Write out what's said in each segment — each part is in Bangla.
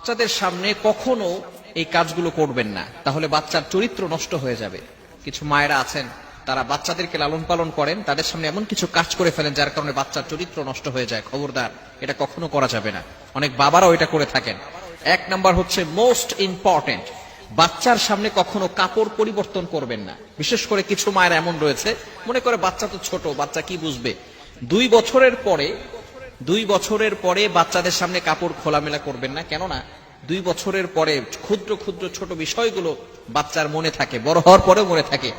বাচ্চাদের সামনে কখনো এই কাজগুলো করবেন না, তাহলে বাচ্চার চরিত্র নষ্ট হয়ে যাবে। কিছু মায়েরা আছেন, তারা বাচ্চাদেরকে লালন পালন করেন, তাদের সামনে এমন কিছু কাজ করে ফেলেন যার কারণে বাচ্চার চরিত্র নষ্ট হয়ে যায়। খবরদার, এটা কখনো করা যাবে না। অনেক বাবারাও এটা করে থাকেন। এক নাম্বার হচ্ছে মোস্ট ইম্পর্টেন্ট, বাচ্চার সামনে কখনো কাপড় পরিবর্তন করবেন না। বিশেষ করে কিছু মায়েরা এমন রয়েছে, মনে করে বাচ্চা তো ছোট, বাচ্চা কি বুঝবে। 2 বছরের পরে বাচ্চাদের সামনে কাপড় খোলামেলা করবেন না। কেননা 2 বছরের পরে ক্ষুদ্র ক্ষুদ্র ছোট বিষয়গুলো বাচ্চার মনে থাকে, বড় হওয়ার পরেও মনে থাকে।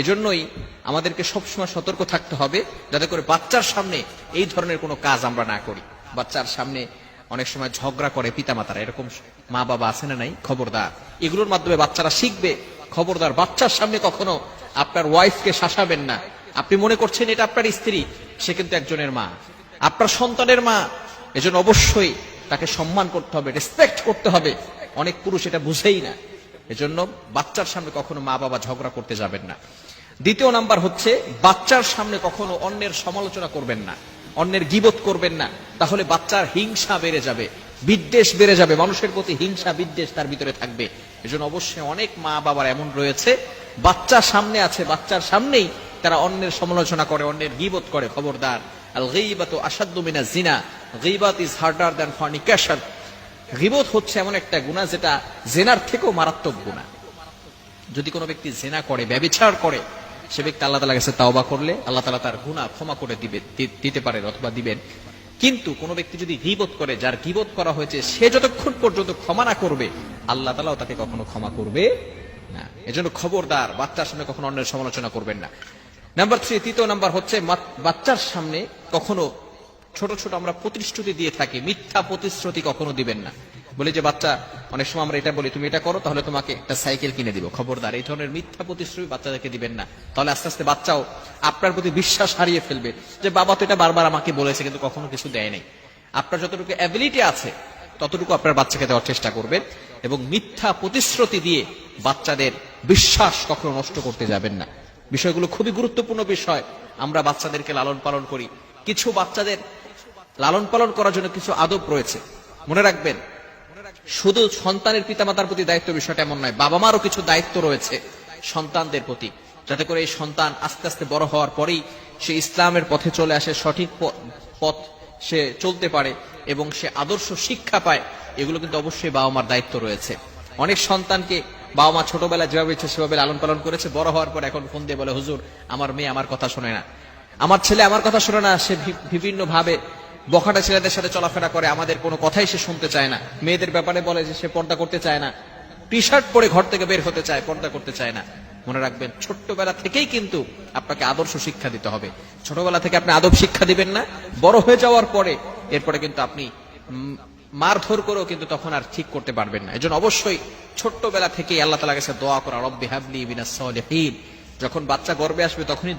এজন্যই আমাদেরকে সবসময় সতর্ক থাকতে হবে যাতে করে বাচ্চার সামনে এই ধরনের কোনো কাজ আমরা না করি। বাচ্চার সামনে অনেক সময় ঝগড়া করে পিতামাতারা, এরকম মা বাবা আছে না নাই? খবরদার, এগুলোর মাধ্যমে বাচ্চারা শিখবে। খবরদার, বাচ্চার সামনে কখনো আপনার ওয়াইফকে শাসাবেন না। আপনি মনে করছেন এটা আপনার স্ত্রী, সে কিন্তু একজনের মা, আপনার সন্তানের মা। এজন্য অবশ্যই তাকে সম্মান করতে হবে, রেসপেক্ট করতে হবে। অনেক পুরুষ এটা বুঝেই না। এজন্য বাচ্চার সামনে কখনো মা বাবা ঝগড়া করতে যাবেন না। দ্বিতীয় নাম্বার হচ্ছে, বাচ্চার সামনে কখনো অন্যের সমালোচনা করবেন না, অন্যের গীবত করবেন না। তাহলে বাচ্চার হিংসা বেড়ে যাবে, বিদ্বেষ বেড়ে যাবে, মানুষের প্রতি হিংসা বিদ্বেষ তার ভিতরে থাকবে। এজন্য অবশ্যই অনেক মা বাবার এমন রয়েছে, বাচ্চার সামনে আছে, বাচ্চার সামনেই তারা অন্যের সমালোচনা করে, অন্যের গীবত করে। খবরদার, আল গীবাতু আশাদ্দু মিনাজ জিনা, গীবাত ইজ হার্ডার দ্যান ফর্নিকেশন। গীবত হচ্ছে এমন একটা গুনাহ যেটা জেনার থেকেও মারাত্মক গুনাহ। যদি কোনো ব্যক্তি জেনা করে, ব্যভিচার করে, সে ব্যক্তি আল্লাহ তাআলার কাছে তাওবা করলে আল্লাহ তাআলা তার গুনাহ ক্ষমা করে দিতে পারেন অথবা দিবেন। কিন্তু কোনো ব্যক্তি যদি গীবত করে, যার গীবত করা হয়েছে, সে যতক্ষণ পর্যন্ত ক্ষমা না করবে আল্লাহ তাআলাও তাকে কখনো ক্ষমা করবে না। এজন্য খবরদার, বাচ্চার সামনে কখনো অন্যের সমালোচনা করবেন না। নাম্বার 3, তৃতীয় নাম্বার হচ্ছে, বাচ্চার সামনে কখনো ছোট ছোট আমরা প্রতিশ্রুতি দিয়ে থাকি, মিথ্যা প্রতিশ্রুতি কখনো দিবেন না। বলি যে বাচ্চা, অনেক সময় আমরা এটা বলি, তুমি এটা করো তাহলে তোমাকে একটা সাইকেল কিনে দিব। খবরদার, এই ধরনের মিথ্যা প্রতিশ্রুতি বাচ্চাদেরকে দিবেন না। তাহলে আস্তে আস্তে বাচ্চাও আপনার প্রতি বিশ্বাস হারিয়ে ফেলবে যে বাবা তো এটা বারবার আমাকে বলেছে কিন্তু কখনো কিছু দেয় নাই। আপনার যতটুকু অ্যাবিলিটি আছে ততটুকু আপনার বাচ্চাকে দেওয়ার চেষ্টা করবেন, এবং মিথ্যা প্রতিশ্রুতি দিয়ে বাচ্চাদের বিশ্বাস কখনো নষ্ট করতে যাবেন না। বিষয়গুলো খুবই গুরুত্বপূর্ণ বিষয়। আমরা বাচ্চাদেরকে লালন পালন করি, কিছু বাচ্চাদের লালন পালন করার জন্য কিছু আদব রয়েছে। মনে রাখবেন, শুধু সন্তানের পিতামাতার প্রতি দায়িত্ব বিষয়টা এমন নয়, বাবা মারও কিছু দায়িত্ব রয়েছে সন্তানদের প্রতি, যাতে করে এই সন্তান আস্তে আস্তে বড় হওয়ার পরেই সে ইসলামের পথে চলে আসে, সঠিক পথ সে চলতে পারে এবং সে আদর্শ শিক্ষা পায়। এগুলো কিন্তু অবশ্যই বাবা মার দায়িত্ব রয়েছে। অনেক সন্তানকে বাবা মা ছোটবেলায় যেভাবে ইচ্ছে সেভাবে লালন পালন করেছে, বড় হওয়ার পর এখন ফোন দিয়ে বলে, হুজুর আমার মেয়ে আমার কথা শোনে না, আমার ছেলে আমার কথা শোনে না। সে বিভিন্ন ভাবে বখাটা ছেলেদের সাথে চলাফেরা করে, আমাদের কোনো কথাই সে শুনতে চায় না। মেয়েদের ব্যাপারে বলে যে সে পর্দা করতে চায় না, টি শার্ট পরে ঘর থেকে বের হতে চায়, পর্দা করতে চায় না। মনে রাখবেন, ছোট্টবেলা থেকেই কিন্তু আপনাকে আদর্শ শিক্ষা দিতে হবে। ছোটবেলা থেকে আপনি আদব শিক্ষা দিবেন না, বড় হয়ে যাওয়ার পরে এরপরে কিন্তু আপনি মারধর করেও কিন্তু তখন আর ঠিক করতে পারবেন না। এজন্য অবশ্যই ছোট্টবেলা থেকেই আল্লাহ তাআলার কাছে দোয়া করা, রব্বি হাবলি মিনাস সালিহিন। যখন বাচ্চা গর্ভে আসবে তখনই